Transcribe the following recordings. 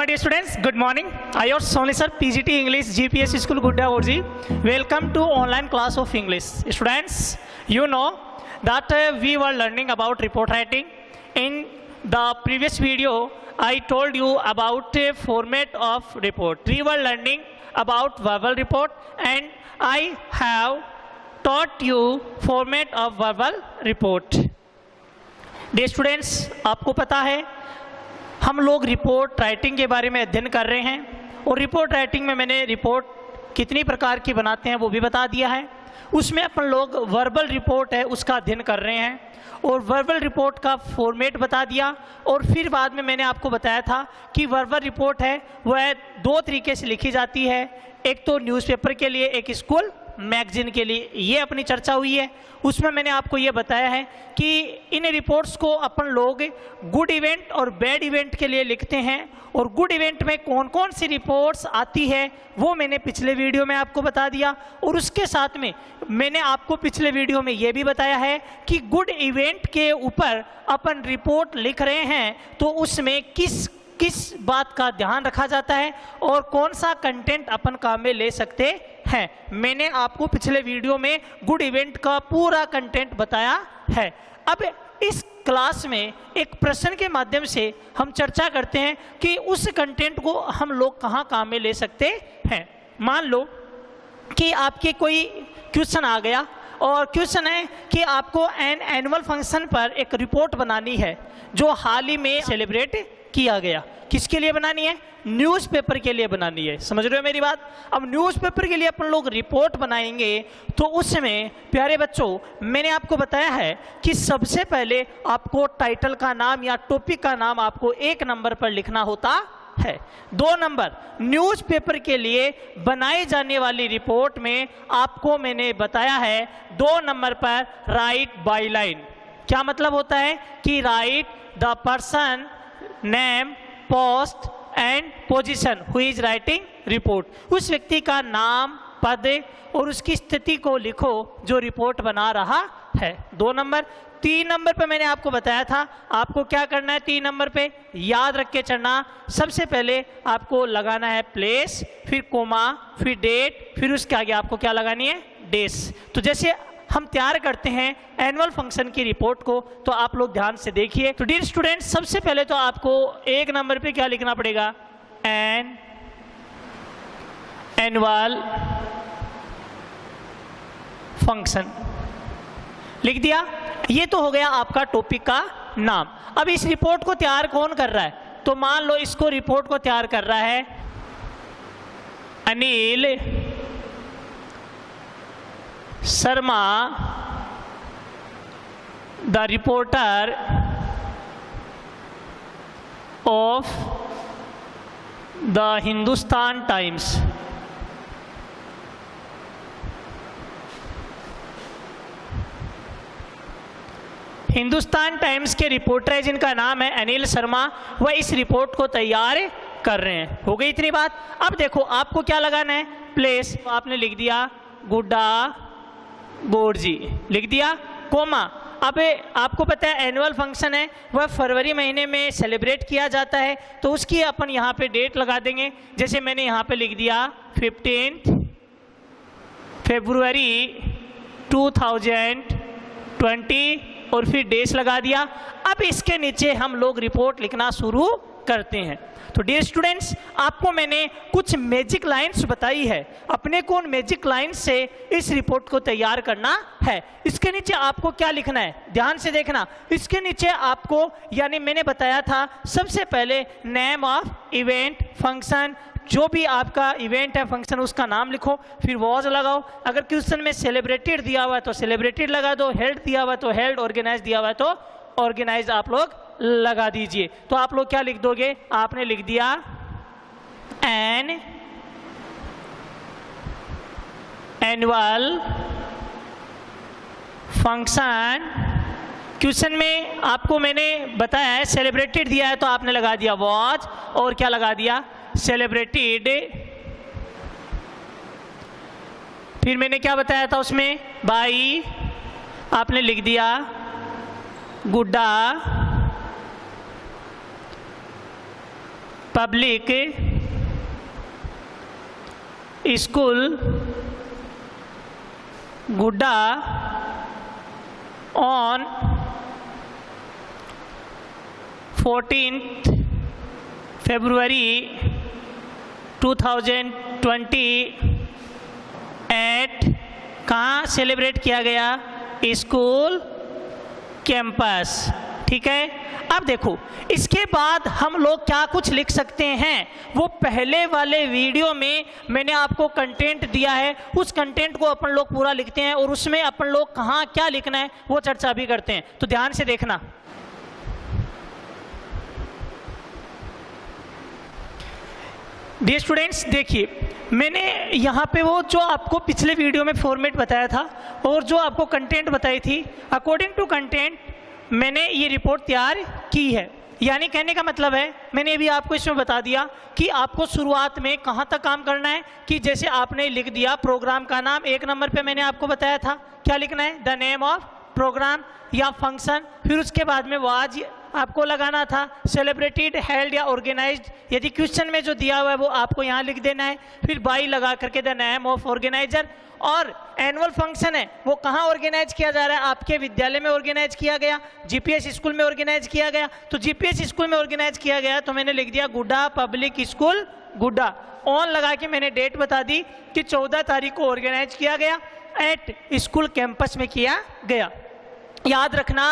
dear students, good morning. I am Sonali sir, PGT English, GPS School Gudda Orji. Welcome to online class of English. Students, you know that we were learning about report writing. In the previous video, I told you about a format of report. We were learning about verbal report and I have taught you format of verbal report. Dear students, आपको पता है हम लोग report writing के बारे में अध्ययन कर रहे हैं और रिपोर्ट राइटिंग में मैंने रिपोर्ट कितनी प्रकार की बनाते हैं वो भी बता दिया है। उसमें अपन लोग वर्बल रिपोर्ट है उसका अध्ययन कर रहे हैं और वर्बल रिपोर्ट का फॉर्मेट बता दिया। और फिर बाद में मैंने आपको बताया था कि वर्बल रिपोर्ट है वह दो तरीके से लिखी जाती है, एक तो न्यूज़पेपर के लिए, एक स्कूल मैगजीन के लिए। ये अपनी चर्चा हुई है। उसमें मैंने आपको ये बताया है कि इन रिपोर्ट्स को अपन लोग गुड इवेंट और बैड इवेंट के लिए लिखते हैं और गुड इवेंट में कौन कौन सी रिपोर्ट्स आती है वो मैंने पिछले वीडियो में आपको बता दिया। और उसके साथ में मैंने आपको पिछले वीडियो में ये भी बताया है कि गुड इवेंट के ऊपर अपन रिपोर्ट लिख रहे हैं तो उसमें किस बात का ध्यान रखा जाता है और कौन सा कंटेंट अपन काम में ले सकते हैं। मैंने आपको पिछले वीडियो में गुड इवेंट का पूरा कंटेंट बताया है। अब इस क्लास में एक प्रश्न के माध्यम से हम चर्चा करते हैं कि उस कंटेंट को हम लोग कहाँ काम में ले सकते हैं। मान लो कि आपके कोई क्वेश्चन आ गया और क्वेश्चन है कि आपको एनुअल फंक्शन पर एक रिपोर्ट बनानी है जो हाल ही में सेलिब्रेट किया गया। किसके लिए बनानी है? न्यूज़पेपर के लिए बनानी है। समझ रहे हो मेरी बात? अब न्यूज़पेपर के लिए अपन लोग रिपोर्ट बनाएंगे तो उसमें प्यारे बच्चों मैंने आपको बताया है कि सबसे पहले आपको टाइटल का नाम या टॉपिक का नाम आपको 1 नंबर पर लिखना होता है। 2 नंबर न्यूज़पेपर के लिए बनाई जाने वाली रिपोर्ट में आपको मैंने बताया है 2 नंबर पर राइट बाय लाइन। क्या मतलब होता है कि right the person name post and position who is writing report. उस व्यक्ति का नाम, पद और उसकी स्थिति को लिखो जो रिपोर्ट बना रहा है। 2 नंबर। 3 नंबर पे मैंने आपको बताया था आपको क्या करना है। 3 नंबर पे याद रख के चढ़ना। सबसे पहले आपको लगाना है प्लेस, फिर कोमा, फिर डेट, फिर उसके आगे आपको क्या लगानी है? डेस। तो जैसे हम तैयार करते हैं एनुअल फंक्शन की रिपोर्ट को तो आप लोग ध्यान से देखिए। तो डियर स्टूडेंट्स सबसे पहले तो आपको 1 नंबर पे क्या लिखना पड़ेगा? एनुअल फंक्शन लिख दिया। ये तो हो गया आपका टॉपिक का नाम। अब इस रिपोर्ट को तैयार कौन कर रहा है? तो मान लो इसको रिपोर्ट को तैयार कर रहा है Anil Sharma, the reporter of the Hindustan times. Hindustan times के रिपोर्टर है जिनका नाम है अनिल शर्मा, वह इस रिपोर्ट को तैयार कर रहे हैं। हो गई इतनी बात। अब देखो आपको क्या लगाना है? प्लेस आपने लिख दिया गुड्डा गोरजी, लिख दिया, कोमा। अब आपको पता है एनुअल फंक्शन है वह फरवरी महीने में सेलिब्रेट किया जाता है तो उसकी अपन यहाँ पे डेट लगा देंगे। जैसे मैंने यहाँ पे लिख दिया 15 फरवरी 2020 और फिर डेट लगा दिया। अब इसके नीचे हम लोग रिपोर्ट लिखना शुरू करते हैं। तो डियर स्टूडेंट्स आपको मैंने कुछ मैजिक लाइंस बताई है, अपने को उन मैजिक लाइंस से इस रिपोर्ट को तैयार करना है। इसके नीचे आपको क्या लिखना है? ध्यान से देखना। इसके नीचे आपको यानी मैंने बताया था सबसे पहले नेम ऑफ इवेंट फंक्शन, जो भी आपका इवेंट है फंक्शन उसका नाम लिखो, फिर वॉज लगाओ। अगर क्वेश्चन में सेलिब्रेटेड दिया हुआ है तो सेलिब्रेटेड लगा दो, हेल्ड दिया हुआ है तो हेल्ड, ऑर्गेनाइज दिया हुआ है तो ऑर्गेनाइज आप लोग लगा दीजिए। तो आप लोग क्या लिख दोगे? आपने लिख दिया एनुअल फंक्शन। क्वेश्चन में आपको मैंने बताया है सेलिब्रेटेड दिया है तो आपने लगा दिया वॉज और क्या लगा दिया? सेलिब्रेटेड। फिर मैंने क्या बताया था उसमें? बाई आपने लिख दिया गुड्डा पब्लिक स्कूल गुड्डा ऑन 14th February 2020 एट कहाँ सेलिब्रेट किया गया? School campus. ठीक है, अब देखो इसके बाद हम लोग क्या कुछ लिख सकते हैं, वो पहले वाले वीडियो में मैंने आपको कंटेंट दिया है, उस कंटेंट को अपन लोग पूरा लिखते हैं और उसमें अपन लोग कहाँ क्या लिखना है वो चर्चा भी करते हैं, तो ध्यान से देखना। डियर स्टूडेंट्स, देखिए मैंने यहाँ पे वो जो आपको पिछले वीडियो में फॉर्मेट बताया था और जो आपको कंटेंट बताई थी, अकॉर्डिंग टू कंटेंट मैंने ये रिपोर्ट तैयार की है। यानी कहने का मतलब है, मैंने भी आपको इसमें बता दिया कि आपको शुरुआत में कहाँ तक काम करना है, कि जैसे आपने लिख दिया प्रोग्राम का नाम, एक नंबर पे मैंने आपको बताया था क्या लिखना है, द नेम ऑफ प्रोग्राम या फंक्शन, फिर उसके बाद में वाज आपको लगाना था, सेलिब्रेटेड, हेल्ड या ऑर्गेनाइज्ड, यदि क्वेश्चन में जो दिया हुआ है वो आपको यहाँ लिख देना है, फिर बाई लगा करके द नेम ऑफ ऑर्गेनाइजर, और एनुअल फंक्शन है वो कहाँ ऑर्गेनाइज किया जा रहा है, आपके विद्यालय में ऑर्गेनाइज किया गया, जीपीएस स्कूल में ऑर्गेनाइज किया गया, तो जीपीएस स्कूल में ऑर्गेनाइज किया गया तो मैंने लिख दिया गुड्डा पब्लिक स्कूल गुड्डा, ऑन लगा के मैंने डेट बता दी कि 14 तारीख को ऑर्गेनाइज किया गया, एट स्कूल कैंपस में किया गया। याद रखना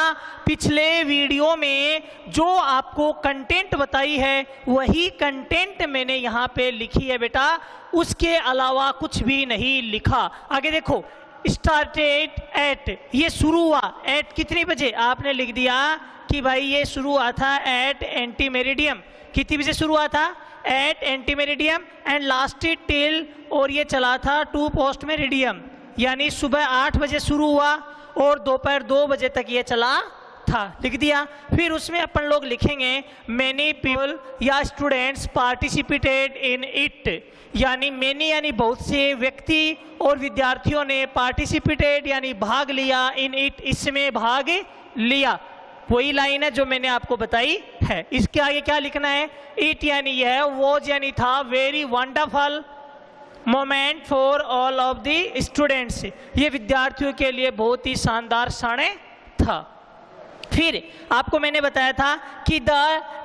पिछले वीडियो में जो आपको कंटेंट बताई है वही कंटेंट मैंने यहाँ पे लिखी है बेटा, उसके अलावा कुछ भी नहीं लिखा। आगे देखो, स्टार्टेड एट, ये शुरू हुआ एट कितने बजे, आपने लिख दिया कि भाई ये शुरू हुआ था एट एंटी मेरिडियम, कितनी बजे शुरू हुआ था, at ante meridiem, and lasted till, और ये चला था टू पोस्ट मेरिडियम, यानी सुबह 8 बजे शुरू हुआ और दोपहर 2 बजे तक ये चला था, लिख दिया। फिर उसमें अपन लोग लिखेंगे मैनी पीपल या स्टूडेंट्स पार्टिसिपेटेड इन इट, यानी मैनी यानी बहुत से व्यक्ति और विद्यार्थियों ने पार्टिसिपेटेड यानी भाग लिया, इन इट इसमें भाग लिया, वही लाइन है जो मैंने आपको बताई है। इसके आगे क्या लिखना है, इट यानी यह, वॉज यानी था, very wonderful moment for all of the students, ये विद्यार्थियों के लिए बहुत ही शानदार क्षण था। फिर आपको मैंने बताया था कि the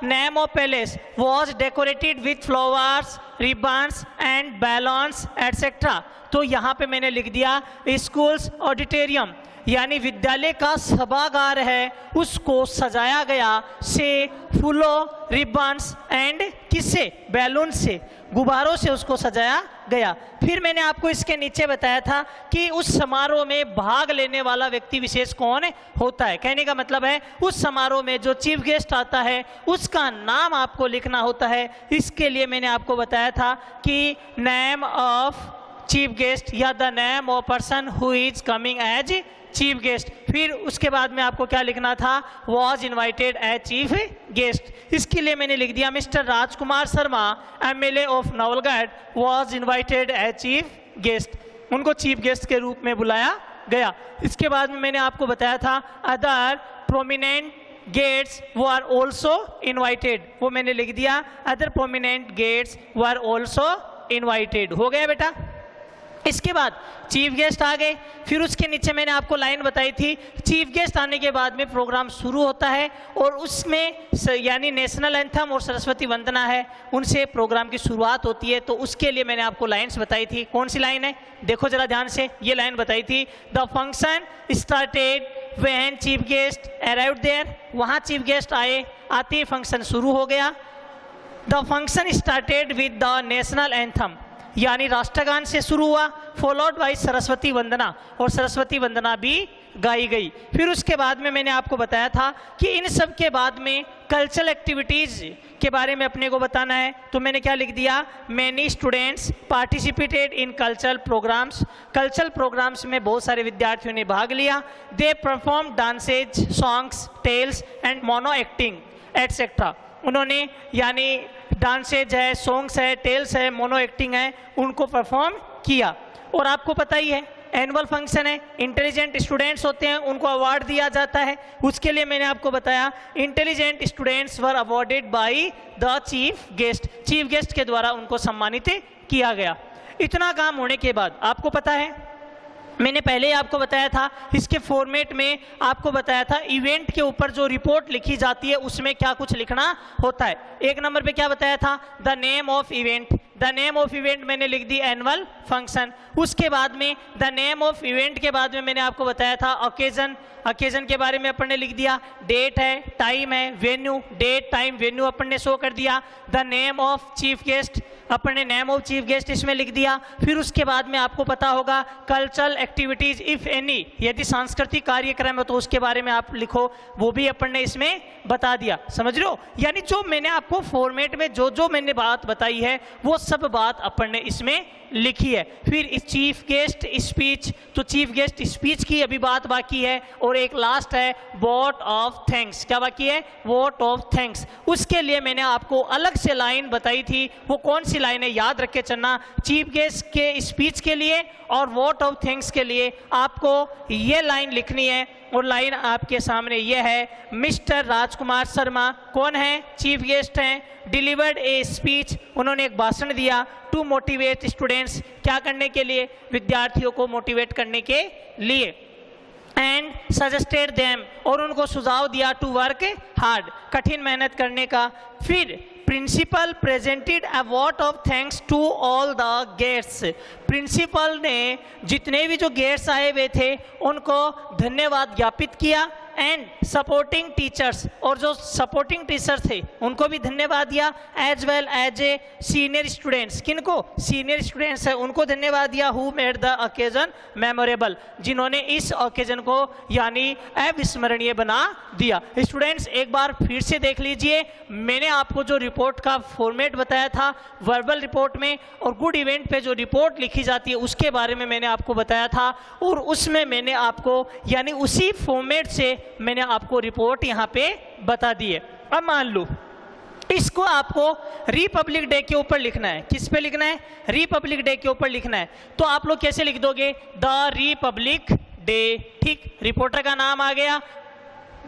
name of palace was decorated with flowers, ribbons and balloons etcetera, तो यहाँ पे मैंने लिख दिया स्कूल्स ऑडिटोरियम, यानी विद्यालय का सभागार है उसको सजाया गया से फूलों, रिबन्स एंड किससे, बैलून से, गुब्बारों से उसको सजाया गया। फिर मैंने आपको इसके नीचे बताया था कि उस समारोह में भाग लेने वाला व्यक्ति विशेष कौन होता है, कहने का मतलब है उस समारोह में जो चीफ गेस्ट आता है उसका नाम आपको लिखना होता है। इसके लिए मैंने आपको बताया था कि नेम ऑफ चीफ गेस्ट या the name of person who is coming as chief guest, फिर उसके बाद में आपको क्या लिखना था, was invited as chief guest. इसके लिए मैंने लिख दिया mister Rajkumar Sharma MLA of Nawalgarh was invited as chief guest, उनको चीफ गेस्ट के रूप में बुलाया गया। इसके बाद में मैंने आपको बताया था अदर प्रोमिनेंट गेट्स वो आर ऑल्सो इन्वाइटेड, वो मैंने लिख दिया अदर प्रोमिनेंट गेट्स वो आर ऑल्सो इन्वाइटेड, हो गया बेटा। इसके बाद चीफ गेस्ट आ गए, फिर उसके नीचे मैंने आपको लाइन बताई थी चीफ गेस्ट आने के बाद में प्रोग्राम शुरू होता है और उसमें यानी नेशनल एंथम और सरस्वती वंदना है, उनसे प्रोग्राम की शुरुआत होती है। तो उसके लिए मैंने आपको लाइन्स बताई थी, कौन सी लाइन है, देखो जरा ध्यान से, ये लाइन बताई थी the function started when chief guest arrived there, वहाँ चीफ गेस्ट आए, आते ही फंक्शन शुरू हो गया। The function started with the national anthem, यानी राष्ट्रगान से शुरू हुआ, फॉलोड बाई सरस्वती वंदना, और सरस्वती वंदना भी गाई गई। फिर उसके बाद में मैंने आपको बताया था कि इन सब के बाद में कल्चरल एक्टिविटीज़ के बारे में अपने को बताना है, तो मैंने क्या लिख दिया, many students participated in cultural programs, cultural programs में बहुत सारे विद्यार्थियों ने भाग लिया। They perform dances, songs, tales and mono acting etcetera, उन्होंने यानी डांसेज है, सॉन्ग्स है, टेल्स है, मोनो एक्टिंग है, उनको परफॉर्म किया। और आपको पता ही है एनुअल फंक्शन है, इंटेलिजेंट स्टूडेंट्स होते हैं उनको अवार्ड दिया जाता है। उसके लिए मैंने आपको बताया intelligent students were awarded by the chief guest, chief guest के द्वारा उनको सम्मानित किया गया। इतना काम होने के बाद आपको पता है मैंने पहले ही आपको बताया था, इसके फॉर्मेट में आपको बताया था इवेंट के ऊपर जो रिपोर्ट लिखी जाती है उसमें क्या कुछ लिखना होता है। एक नंबर पे क्या बताया था, the name of event, the name of event मैंने लिख दी एनुअल फंक्शन। उसके बाद में द नेम ऑफ इवेंट के बाद में मैंने आपको बताया था ओकेजन, ओकेजन के बारे में अपन ने लिख दिया, डेट है, टाइम है, वेन्यू, डेट टाइम वेन्यू अपन ने शो कर दिया। The name of chief guest, अपन ने नेम ऑफ चीफ गेस्ट इसमें लिख दिया। फिर उसके बाद में आपको पता होगा कल्चरल एक्टिविटीज इफ एनी, यदि सांस्कृतिक कार्यक्रम है तो उसके बारे में आप लिखो, वो भी अपन ने इसमें बता दिया। समझ रहे हो, यानी जो मैंने आपको फॉर्मेट में जो जो मैंने बात बताई है वो सब बात अपन ने इसमें लिखी है। फिर इस चीफ गेस्ट स्पीच, तो चीफ गेस्ट स्पीच की अभी बात बाकी है। और एक लास्ट है वोट ऑफ थैंक्स, क्या बाकी है, वोट ऑफ थैंक्स। उसके लिए मैंने आपको अलग से लाइन बताई थी, वो कौन सी लाइन है याद रख के चलना। चीफ गेस्ट के स्पीच के लिए और वोट ऑफ थैंक्स के लिए आपको ये लाइन लिखनी है। और लाइन आपके सामने ये है, मिस्टर राजकुमार शर्मा कौन है, चीफ गेस्ट हैं, डिलीवर्ड ए स्पीच, उन्होंने एक भाषण दिया टू मोटिवेट स्टूडेंट्स, क्या करने के लिए, विद्यार्थियों को मोटिवेट करने के लिए। एंड सजेस्टेड देम, और उनको सुझाव दिया टू वर्क हार्ड, कठिन मेहनत करने का। फिर principal presented a vote of thanks to all the guests, principal ने जितने भी जो गेस्ट्स आए हुए थे उनको धन्यवाद ज्ञापित किया। एंड सपोर्टिंग टीचर्स, और जो सपोर्टिंग टीचर्स थे उनको भी धन्यवाद दिया, as well as a senior students, किनको, सीनियर स्टूडेंट्स है उनको धन्यवाद दिया, who made the occasion memorable, जिन्होंने इस ओकेजन को यानी अविस्मरणीय बना दिया। स्टूडेंट्स एक बार फिर से देख लीजिए, मैंने आपको जो रिपोर्ट का फॉर्मेट बताया था वर्बल रिपोर्ट में, और गुड इवेंट पे जो रिपोर्ट लिखी जाती है उसके बारे में मैंने आपको बताया था। और उसमें मैंने आपको यानी उसी फॉर्मेट से मैंने आपको रिपोर्ट यहां पे बता दी है। अब मान लो इसको आपको रिपब्लिक डे के ऊपर लिखना है, किस पे लिखना है, रिपब्लिक डे के ऊपर लिखना है। तो आप लोग कैसे लिख दोगे, द रिपब्लिक डे, ठीक, रिपोर्टर का नाम आ गया।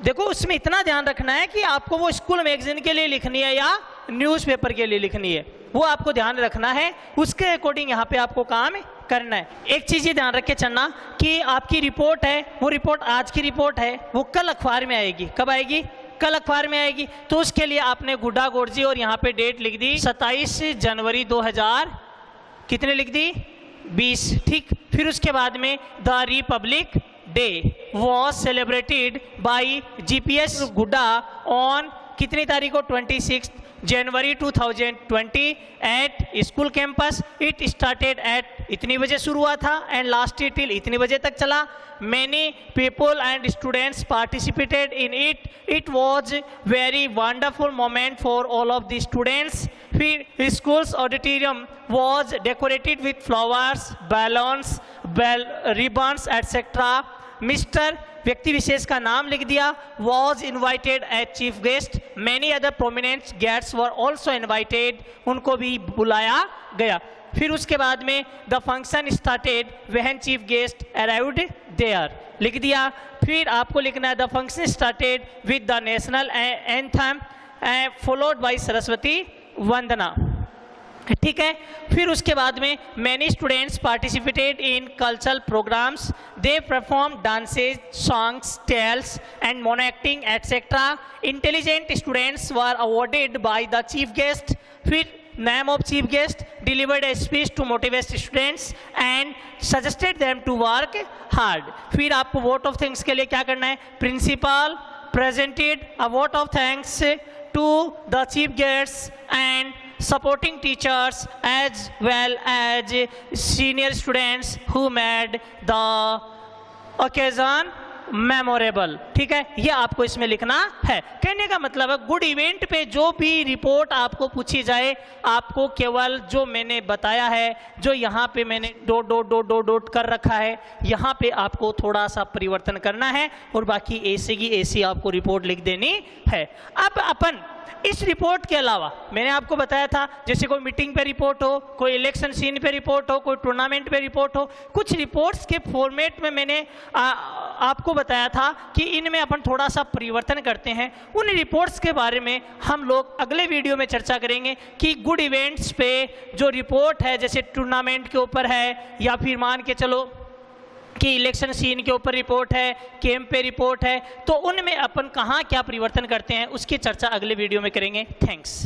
देखो उसमें इतना ध्यान रखना है कि आपको वो स्कूल मैगजीन के लिए लिखनी है या न्यूज़पेपर के लिए लिखनी है, वो आपको ध्यान रखना है, उसके अकॉर्डिंग यहाँ पे आपको काम करना है। एक चीज़ ये ध्यान रख के चलना कि आपकी रिपोर्ट है, वो रिपोर्ट आज की रिपोर्ट है, वो कल अखबार में आएगी। कब आएगी, कल अखबार में आएगी। तो उसके लिए आपने गुड्डा गोरजी और यहाँ पे डेट लिख दी 27 जनवरी 2000 कितने लिख दी 20, ठीक। फिर उसके बाद में the Republic day was celebrated by GPS गुड्डा ऑन कितनी तारीख को 26 जनवरी 2020 at school campus. It started at इतनी बजे शुरू हुआ था एंड लास्ट टिल इतनी बजे तक चला। Many people and students participated in it. It was very wonderful moment for all of the students. फिर school's auditorium was decorated with flowers, balloons, ribbons etcetera. Mister व्यक्ति विशेष का नाम लिख दिया, was invited as chief guest. Many other prominent guests were also invited, उनको भी बुलाया गया। फिर उसके बाद में the function started when chief guest arrived there लिख दिया। फिर आपको लिखना है the function started with the national anthem followed by Saraswati Vandana, ठीक है। फिर उसके बाद में many students participated in cultural programs. They perform dances, songs, tales and mono acting etcetera. Intelligent students were awarded by the chief guest. फिर name of chief guest delivered a speech to motivate students and suggested them to work hard. फिर आपको vote of thanks के लिए क्या करना है, principal presented a vote of thanks to the chief guest and supporting teachers as well as senior students who made the occasion memorable. ठीक है, ये आपको इसमें लिखना है। कहने का मतलब है गुड इवेंट पे जो भी रिपोर्ट आपको पूछी जाए, आपको केवल जो मैंने बताया है, जो यहाँ पे मैंने dot dot dot dot dot कर रखा है, यहाँ पे आपको थोड़ा सा परिवर्तन करना है और बाकी ऐसे की ऐसी आपको रिपोर्ट लिख देनी है। अब अपन इस रिपोर्ट के अलावा मैंने आपको बताया था, जैसे कोई मीटिंग पे रिपोर्ट हो, कोई इलेक्शन सीन पे रिपोर्ट हो, कोई टूर्नामेंट पे रिपोर्ट हो, कुछ रिपोर्ट्स के फॉर्मेट में मैंने आपको बताया था कि इनमें अपन थोड़ा सा परिवर्तन करते हैं। उन रिपोर्ट्स के बारे में हम लोग अगले वीडियो में चर्चा करेंगे कि गुड इवेंट्स पे जो रिपोर्ट है, जैसे टूर्नामेंट के ऊपर है या फिर मान के चलो कि इलेक्शन सीन के ऊपर रिपोर्ट है, कैंप पे रिपोर्ट है, तो उनमें अपन कहाँ क्या परिवर्तन करते हैं उसकी चर्चा अगले वीडियो में करेंगे। थैंक्स।